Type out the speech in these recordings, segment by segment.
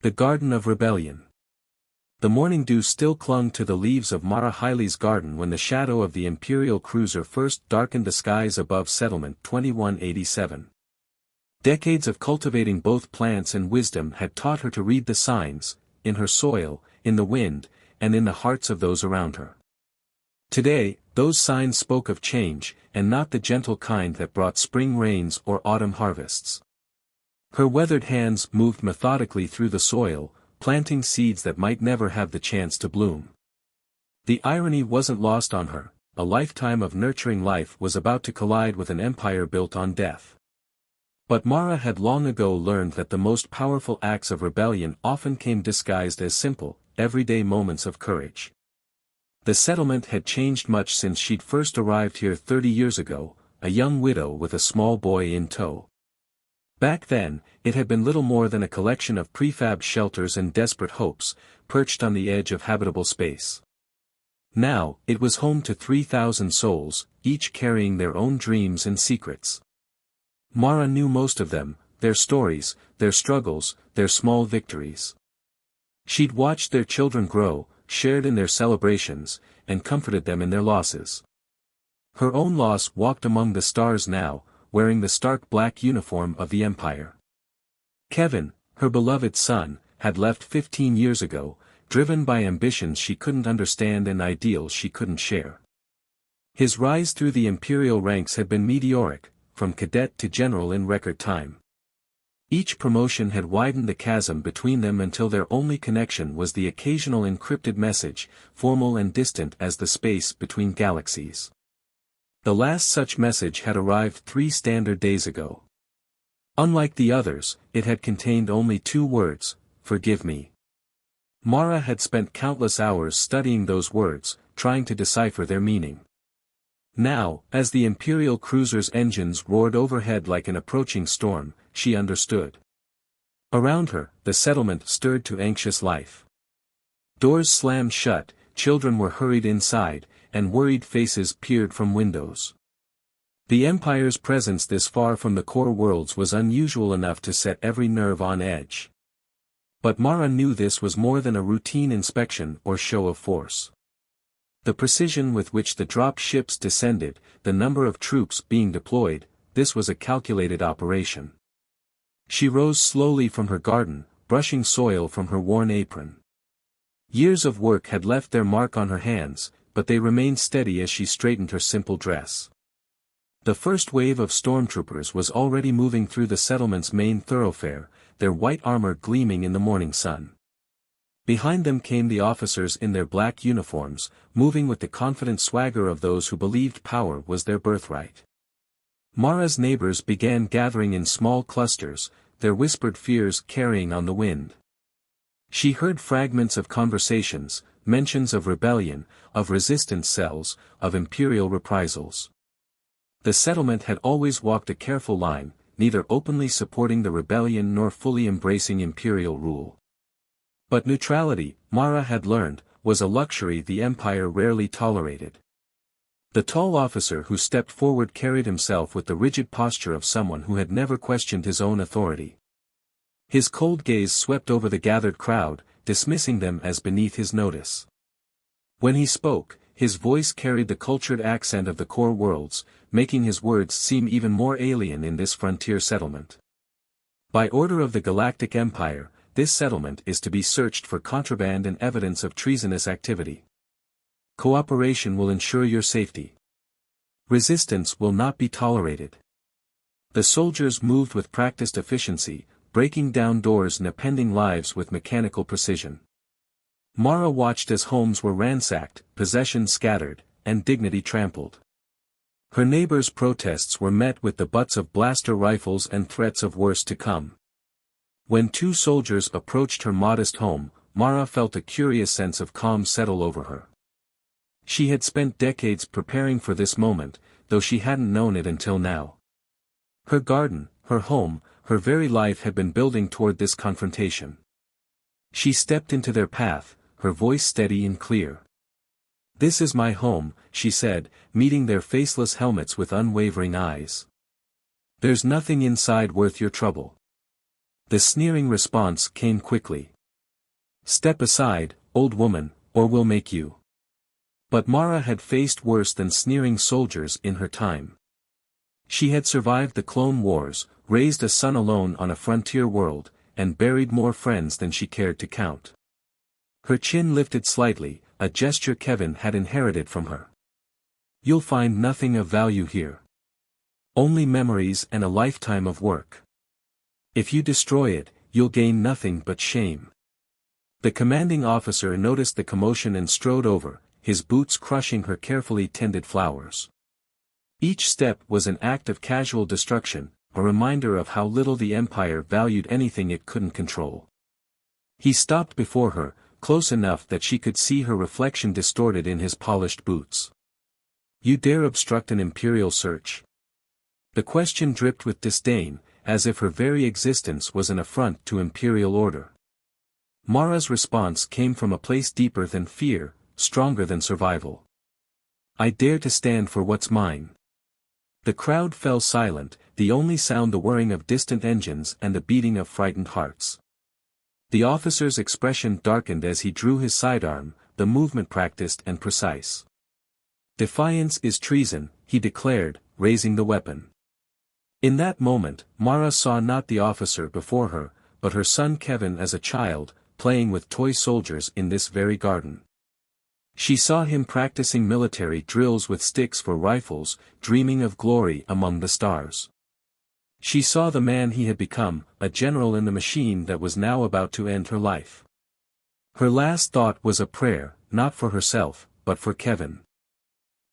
The Garden of Rebellion. The morning dew still clung to the leaves of Mara Hailey's garden when the shadow of the Imperial cruiser first darkened the skies above Settlement 2187. Decades of cultivating both plants and wisdom had taught her to read the signs, in her soil, in the wind, and in the hearts of those around her. Today, those signs spoke of change, and not the gentle kind that brought spring rains or autumn harvests. Her weathered hands moved methodically through the soil, planting seeds that might never have the chance to bloom. The irony wasn't lost on her, a lifetime of nurturing life was about to collide with an empire built on death. But Mara had long ago learned that the most powerful acts of rebellion often came disguised as simple, everyday moments of courage. The settlement had changed much since she'd first arrived here 30 years ago, a young widow with a small boy in tow. Back then, it had been little more than a collection of prefabbed shelters and desperate hopes, perched on the edge of habitable space. Now, it was home to 3,000 souls, each carrying their own dreams and secrets. Mara knew most of them, their stories, their struggles, their small victories. She'd watched their children grow, shared in their celebrations, and comforted them in their losses. Her own loss walked among the stars now, wearing the stark black uniform of the Empire. Kevin, her beloved son, had left 15 years ago, driven by ambitions she couldn't understand and ideals she couldn't share. His rise through the Imperial ranks had been meteoric, from cadet to general in record time. Each promotion had widened the chasm between them until their only connection was the occasional encrypted message, formal and distant as the space between galaxies. The last such message had arrived 3 standard days ago. Unlike the others, it had contained only 2 words, "Forgive me." Mara had spent countless hours studying those words, trying to decipher their meaning. Now, as the Imperial cruiser's engines roared overhead like an approaching storm, she understood. Around her, the settlement stirred to anxious life. Doors slammed shut, children were hurried inside, and worried faces peered from windows. The Empire's presence this far from the core worlds was unusual enough to set every nerve on edge. But Mara knew this was more than a routine inspection or show of force. The precision with which the drop ships descended, the number of troops being deployed, this was a calculated operation. She rose slowly from her garden, brushing soil from her worn apron. Years of work had left their mark on her hands, but they remained steady as she straightened her simple dress. The first wave of stormtroopers was already moving through the settlement's main thoroughfare, their white armor gleaming in the morning sun. Behind them came the officers in their black uniforms, moving with the confident swagger of those who believed power was their birthright. Mara's neighbors began gathering in small clusters, their whispered fears carrying on the wind. She heard fragments of conversations, mentions of rebellion, of resistance cells, of Imperial reprisals. The settlement had always walked a careful line, neither openly supporting the rebellion nor fully embracing Imperial rule. But neutrality, Mara had learned, was a luxury the Empire rarely tolerated. The tall officer who stepped forward carried himself with the rigid posture of someone who had never questioned his own authority. His cold gaze swept over the gathered crowd, dismissing them as beneath his notice. When he spoke, his voice carried the cultured accent of the core worlds, making his words seem even more alien in this frontier settlement. By order of the Galactic Empire, this settlement is to be searched for contraband and evidence of treasonous activity. Cooperation will ensure your safety. Resistance will not be tolerated. The soldiers moved with practiced efficiency, breaking down doors and appending lives with mechanical precision. Mara watched as homes were ransacked, possessions scattered, and dignity trampled. Her neighbors' protests were met with the butts of blaster rifles and threats of worse to come. When 2 soldiers approached her modest home, Mara felt a curious sense of calm settle over her. She had spent decades preparing for this moment, though she hadn't known it until now. Her garden, her home, her very life had been building toward this confrontation. She stepped into their path, her voice steady and clear. "This is my home," she said, meeting their faceless helmets with unwavering eyes. "There's nothing inside worth your trouble." The sneering response came quickly. Step aside, old woman, or we'll make you. But Mara had faced worse than sneering soldiers in her time. She had survived the Clone Wars, raised a son alone on a frontier world, and buried more friends than she cared to count. Her chin lifted slightly, a gesture Kevin had inherited from her. You'll find nothing of value here. Only memories and a lifetime of work. If you destroy it, you'll gain nothing but shame. The commanding officer noticed the commotion and strode over, his boots crushing her carefully tended flowers. Each step was an act of casual destruction, a reminder of how little the Empire valued anything it couldn't control. He stopped before her, close enough that she could see her reflection distorted in his polished boots. You dare obstruct an Imperial search? The question dripped with disdain, as if her very existence was an affront to Imperial order. Mara's response came from a place deeper than fear, stronger than survival. I dare to stand for what's mine. The crowd fell silent, the only sound the whirring of distant engines and the beating of frightened hearts. The officer's expression darkened as he drew his sidearm, the movement practiced and precise. Defiance is treason, he declared, raising the weapon. In that moment, Mara saw not the officer before her, but her son Kevin as a child, playing with toy soldiers in this very garden. She saw him practicing military drills with sticks for rifles, dreaming of glory among the stars. She saw the man he had become, a general in the machine that was now about to end her life. Her last thought was a prayer, not for herself, but for Kevin.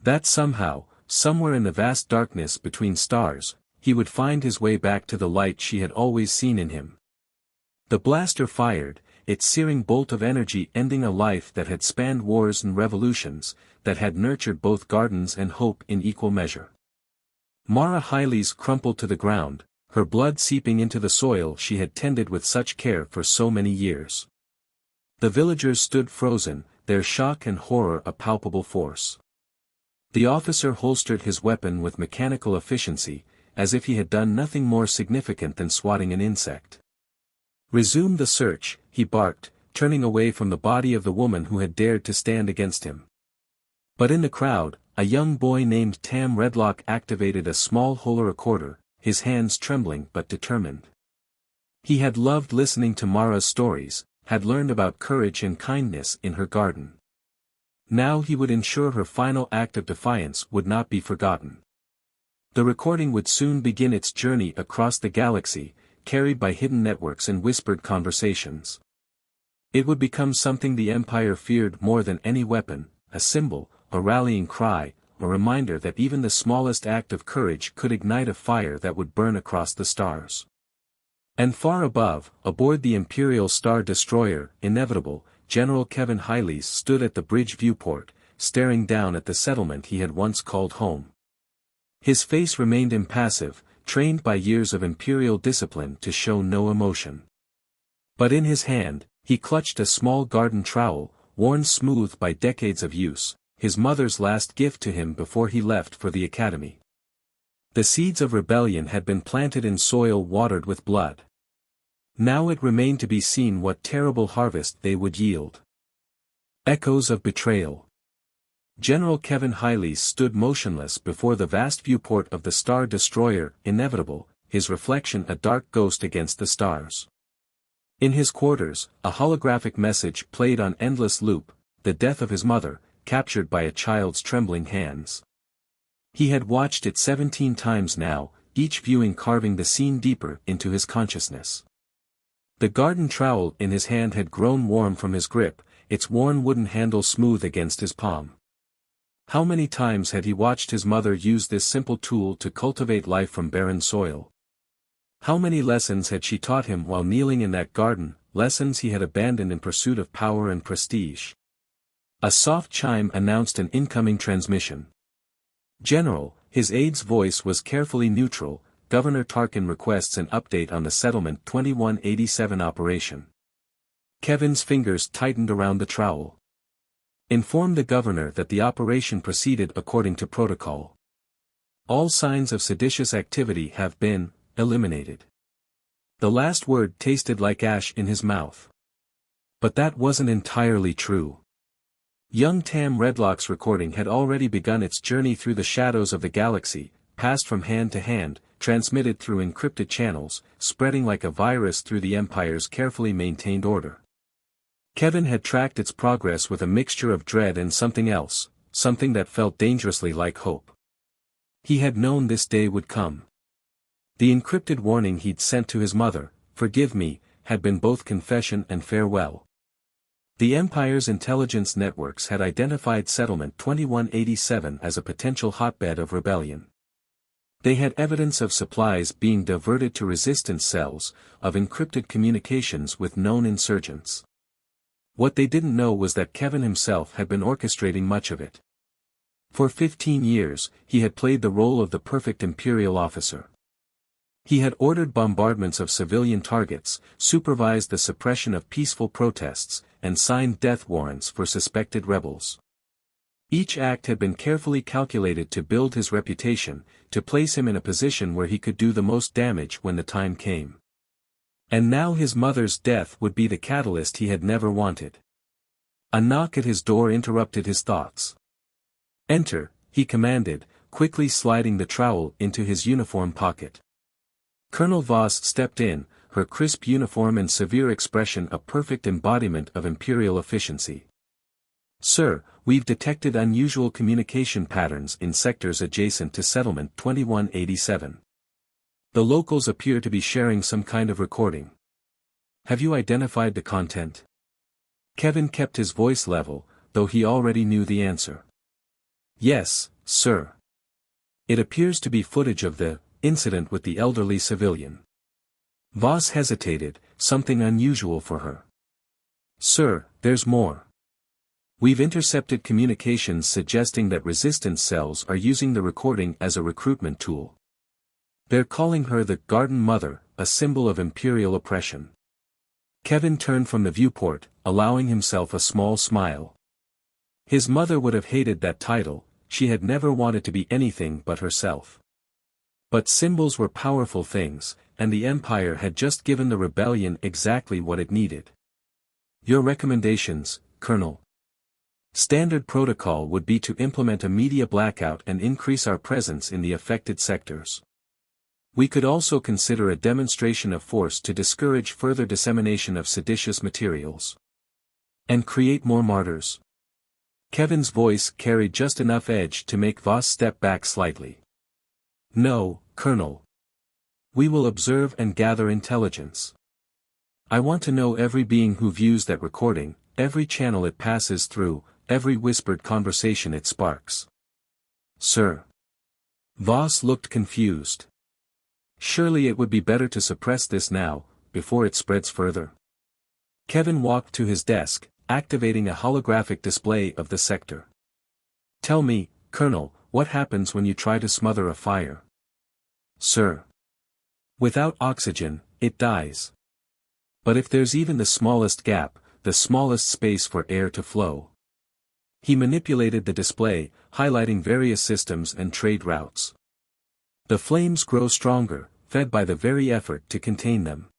That somehow, somewhere in the vast darkness between stars, he would find his way back to the light she had always seen in him. The blaster fired, its searing bolt of energy ending a life that had spanned wars and revolutions, that had nurtured both gardens and hope in equal measure. Mara Hyles crumpled to the ground, her blood seeping into the soil she had tended with such care for so many years. The villagers stood frozen, their shock and horror a palpable force. The officer holstered his weapon with mechanical efficiency, as if he had done nothing more significant than swatting an insect. Resume the search, he barked, turning away from the body of the woman who had dared to stand against him. But in the crowd, a young boy named Tam Redlock activated a small Hola recorder, his hands trembling but determined. He had loved listening to Mara's stories, had learned about courage and kindness in her garden. Now he would ensure her final act of defiance would not be forgotten. The recording would soon begin its journey across the galaxy, carried by hidden networks and whispered conversations. It would become something the Empire feared more than any weapon, a symbol, a rallying cry, a reminder that even the smallest act of courage could ignite a fire that would burn across the stars. And far above, aboard the Imperial Star Destroyer, Inevitable, General Kevin Hyles stood at the bridge viewport, staring down at the settlement he had once called home. His face remained impassive, trained by years of Imperial discipline to show no emotion. But in his hand, he clutched a small garden trowel, worn smooth by decades of use, his mother's last gift to him before he left for the academy. The seeds of rebellion had been planted in soil watered with blood. Now it remained to be seen what terrible harvest they would yield. Echoes of betrayal. General Kevin Hyles stood motionless before the vast viewport of the Star Destroyer, Inevitable, his reflection a dark ghost against the stars. In his quarters, a holographic message played on endless loop, the death of his mother, captured by a child's trembling hands. He had watched it 17 times now, each viewing carving the scene deeper into his consciousness. The garden trowel in his hand had grown warm from his grip, its worn wooden handle smooth against his palm. How many times had he watched his mother use this simple tool to cultivate life from barren soil? How many lessons had she taught him while kneeling in that garden, lessons he had abandoned in pursuit of power and prestige? A soft chime announced an incoming transmission. General, his aide's voice was carefully neutral, Governor Tarkin requests an update on the Settlement 2187 operation. Kevin's fingers tightened around the trowel. Inform the governor that the operation proceeded according to protocol. All signs of seditious activity have been eliminated. The last word tasted like ash in his mouth. But that wasn't entirely true. Young Tam Redlock's recording had already begun its journey through the shadows of the galaxy, passed from hand to hand, transmitted through encrypted channels, spreading like a virus through the Empire's carefully maintained order. Kevin had tracked its progress with a mixture of dread and something else, something that felt dangerously like hope. He had known this day would come. The encrypted warning he'd sent to his mother, "Forgive me," had been both confession and farewell. The Empire's intelligence networks had identified Settlement 2187 as a potential hotbed of rebellion. They had evidence of supplies being diverted to resistance cells, of encrypted communications with known insurgents. What they didn't know was that Kevin himself had been orchestrating much of it. For 15 years, he had played the role of the perfect Imperial officer. He had ordered bombardments of civilian targets, supervised the suppression of peaceful protests, and signed death warrants for suspected rebels. Each act had been carefully calculated to build his reputation, to place him in a position where he could do the most damage when the time came. And now his mother's death would be the catalyst he had never wanted. A knock at his door interrupted his thoughts. "Enter," he commanded, quickly sliding the trowel into his uniform pocket. Colonel Voss stepped in, her crisp uniform and severe expression a perfect embodiment of Imperial efficiency. "Sir, we've detected unusual communication patterns in sectors adjacent to Settlement 2187. The locals appear to be sharing some kind of recording. Have you identified the content?" Kevin kept his voice level, though he already knew the answer. "Yes, sir. It appears to be footage of the incident with the elderly civilian." Voss hesitated, something unusual for her. "Sir, there's more. We've intercepted communications suggesting that resistance cells are using the recording as a recruitment tool. They're calling her the Garden Mother, a symbol of Imperial oppression." Kevin turned from the viewport, allowing himself a small smile. His mother would have hated that title, she had never wanted to be anything but herself. But symbols were powerful things, and the Empire had just given the rebellion exactly what it needed. "Your recommendations, Colonel?" "Standard protocol would be to implement a media blackout and increase our presence in the affected sectors. We could also consider a demonstration of force to discourage further dissemination of seditious materials. And create more martyrs." Kevin's voice carried just enough edge to make Voss step back slightly. "No, Colonel. We will observe and gather intelligence. I want to know every being who views that recording, every channel it passes through, every whispered conversation it sparks." "Sir." Voss looked confused. "Surely it would be better to suppress this now, before it spreads further." Kevin walked to his desk, activating a holographic display of the sector. "Tell me, Colonel, what happens when you try to smother a fire?" "Sir. Without oxygen, it dies. But if there's even the smallest gap, the smallest space for air to flow." He manipulated the display, highlighting various systems and trade routes. "The flames grow stronger, fed by the very effort to contain them."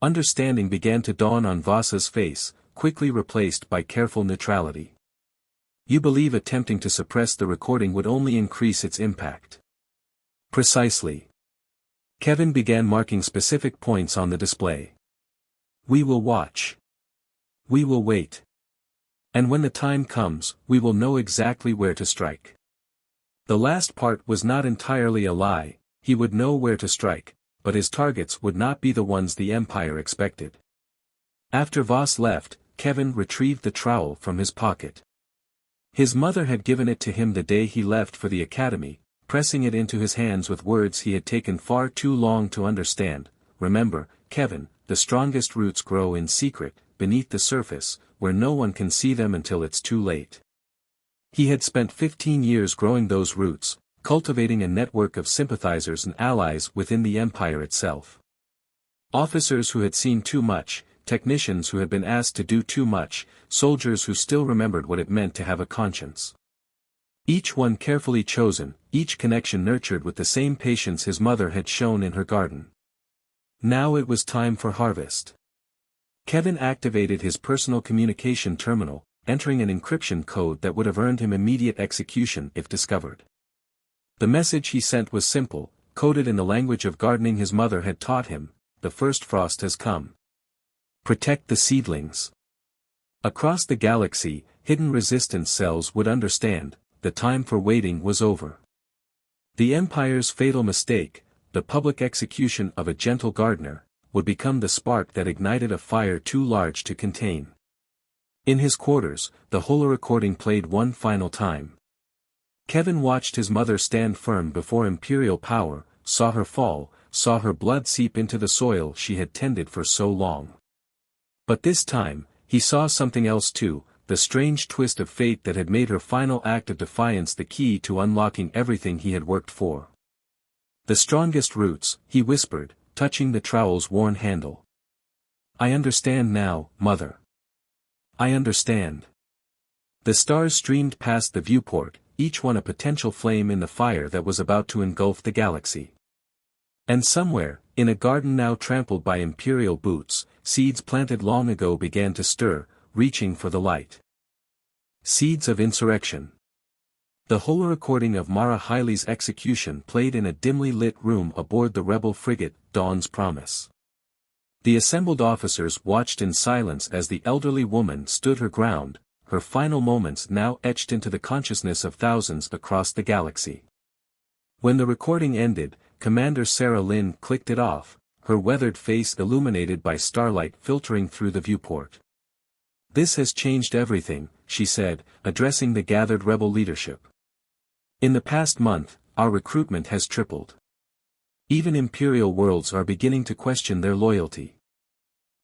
Understanding began to dawn on Voss's face, quickly replaced by careful neutrality. "You believe attempting to suppress the recording would only increase its impact?" "Precisely." Kevin began marking specific points on the display. "We will watch. We will wait. And when the time comes, we will know exactly where to strike." The last part was not entirely a lie, he would know where to strike, but his targets would not be the ones the Empire expected. After Voss left, Kevin retrieved the trowel from his pocket. His mother had given it to him the day he left for the academy, pressing it into his hands with words he had taken far too long to understand. "Remember, Kevin, the strongest roots grow in secret, beneath the surface, where no one can see them until it's too late." He had spent 15 years growing those roots, cultivating a network of sympathizers and allies within the Empire itself. Officers who had seen too much, technicians who had been asked to do too much, soldiers who still remembered what it meant to have a conscience. Each one carefully chosen, each connection nurtured with the same patience his mother had shown in her garden. Now it was time for harvest. Kevin activated his personal communication terminal, entering an encryption code that would have earned him immediate execution if discovered. The message he sent was simple, coded in the language of gardening his mother had taught him: the first frost has come. Protect the seedlings. Across the galaxy, hidden resistance cells would understand, the time for waiting was over. The Empire's fatal mistake, the public execution of a gentle gardener, would become the spark that ignited a fire too large to contain. In his quarters, the holorecording played one final time. Kevin watched his mother stand firm before Imperial power, saw her fall, saw her blood seep into the soil she had tended for so long. But this time, he saw something else too, the strange twist of fate that had made her final act of defiance the key to unlocking everything he had worked for. The strongest roots, he whispered, touching the trowel's worn handle. I understand now, Mother. I understand. The stars streamed past the viewport, each one a potential flame in the fire that was about to engulf the galaxy. And somewhere, in a garden now trampled by Imperial boots, seeds planted long ago began to stir, reaching for the light. Seeds of insurrection. The holorecording of Mara Hiley's execution played in a dimly lit room aboard the rebel frigate, Dawn's Promise. The assembled officers watched in silence as the elderly woman stood her ground, her final moments now etched into the consciousness of thousands across the galaxy. When the recording ended, Commander Sarah Lynn clicked it off, her weathered face illuminated by starlight filtering through the viewport. This has changed everything, she said, addressing the gathered rebel leadership. In the past month, our recruitment has tripled. Even Imperial worlds are beginning to question their loyalty.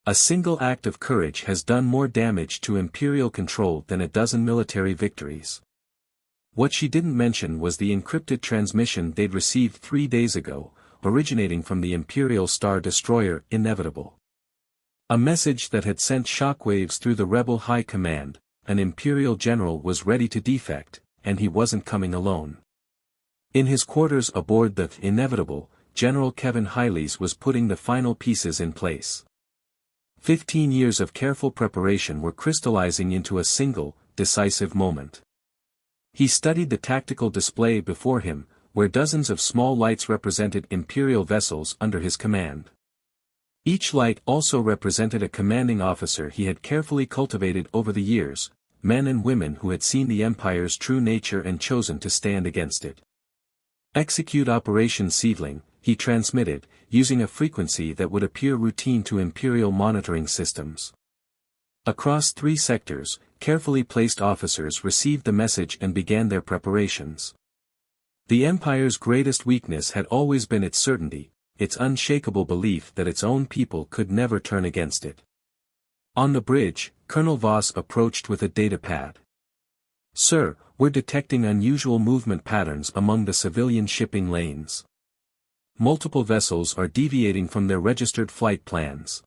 A single act of courage has done more damage to Imperial control than a dozen military victories. What she didn't mention was the encrypted transmission they'd received 3 days ago, originating from the Imperial Star Destroyer Inevitable. A message that had sent shockwaves through the rebel high command: an Imperial general was ready to defect, and he wasn't coming alone. In his quarters aboard the Inevitable, General Kevin Hiley's was putting the final pieces in place. 15 years of careful preparation were crystallizing into a single, decisive moment. He studied the tactical display before him, where dozens of small lights represented Imperial vessels under his command. Each light also represented a commanding officer he had carefully cultivated over the years, men and women who had seen the Empire's true nature and chosen to stand against it. Execute Operation Seedling, he transmitted, using a frequency that would appear routine to Imperial monitoring systems. Across 3 sectors, carefully placed officers received the message and began their preparations. The Empire's greatest weakness had always been its certainty, its unshakable belief that its own people could never turn against it. On the bridge, Colonel Voss approached with a datapad. Sir, we're detecting unusual movement patterns among the civilian shipping lanes. Multiple vessels are deviating from their registered flight plans.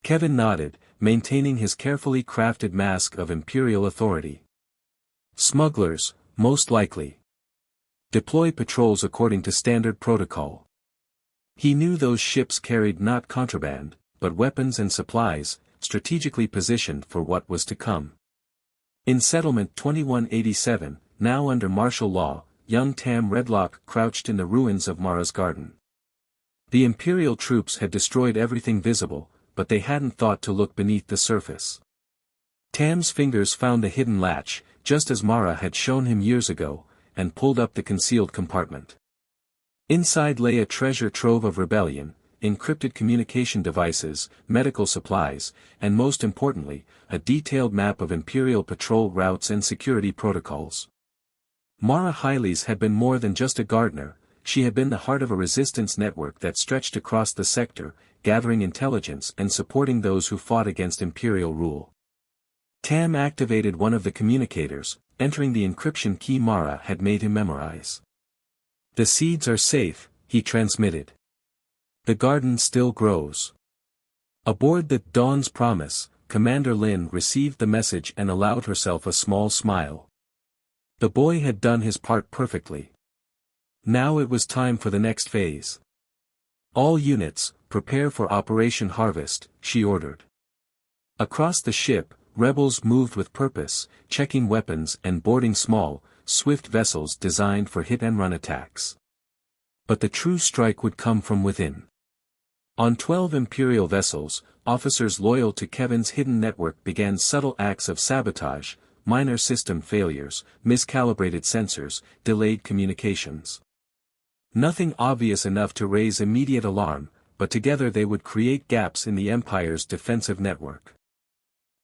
Kevin nodded, maintaining his carefully crafted mask of Imperial authority. Smugglers, most likely. Deploy patrols according to standard protocol. He knew those ships carried not contraband, but weapons and supplies, strategically positioned for what was to come. In Settlement 2187, now under martial law, young Tam Redlock crouched in the ruins of Mara's garden. The Imperial troops had destroyed everything visible, but they hadn't thought to look beneath the surface. Tam's fingers found the hidden latch, just as Mara had shown him years ago, and pulled up the concealed compartment. Inside lay a treasure trove of rebellion, encrypted communication devices, medical supplies, and most importantly, a detailed map of Imperial patrol routes and security protocols. Mara Hiley's had been more than just a gardener, she had been the heart of a resistance network that stretched across the sector, gathering intelligence and supporting those who fought against Imperial rule. Tam activated one of the communicators, entering the encryption key Mara had made him memorize. The seeds are safe, he transmitted. The garden still grows. Aboard the Dawn's Promise, Commander Lynn received the message and allowed herself a small smile. The boy had done his part perfectly. Now it was time for the next phase. All units, prepare for Operation Harvest, she ordered. Across the ship, rebels moved with purpose, checking weapons and boarding small, swift vessels designed for hit-and-run attacks. But the true strike would come from within. On 12 Imperial vessels, officers loyal to Kevin's hidden network began subtle acts of sabotage, minor system failures, miscalibrated sensors, delayed communications. Nothing obvious enough to raise immediate alarm, but together they would create gaps in the Empire's defensive network.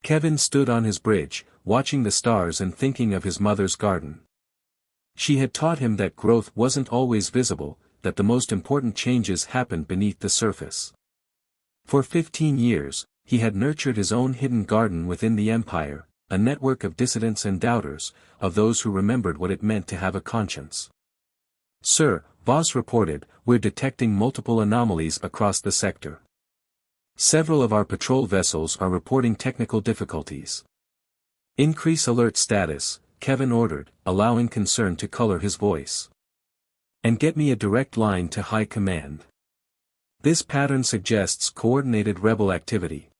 Kevin stood on his bridge, watching the stars and thinking of his mother's garden. She had taught him that growth wasn't always visible, that the most important changes happened beneath the surface. For 15 years, he had nurtured his own hidden garden within the Empire, a network of dissidents and doubters, of those who remembered what it meant to have a conscience. "Sir," Voss reported, "we're detecting multiple anomalies across the sector. Several of our patrol vessels are reporting technical difficulties." "Increase alert status," Kevin ordered, allowing concern to color his voice. "And get me a direct line to High Command. This pattern suggests coordinated rebel activity."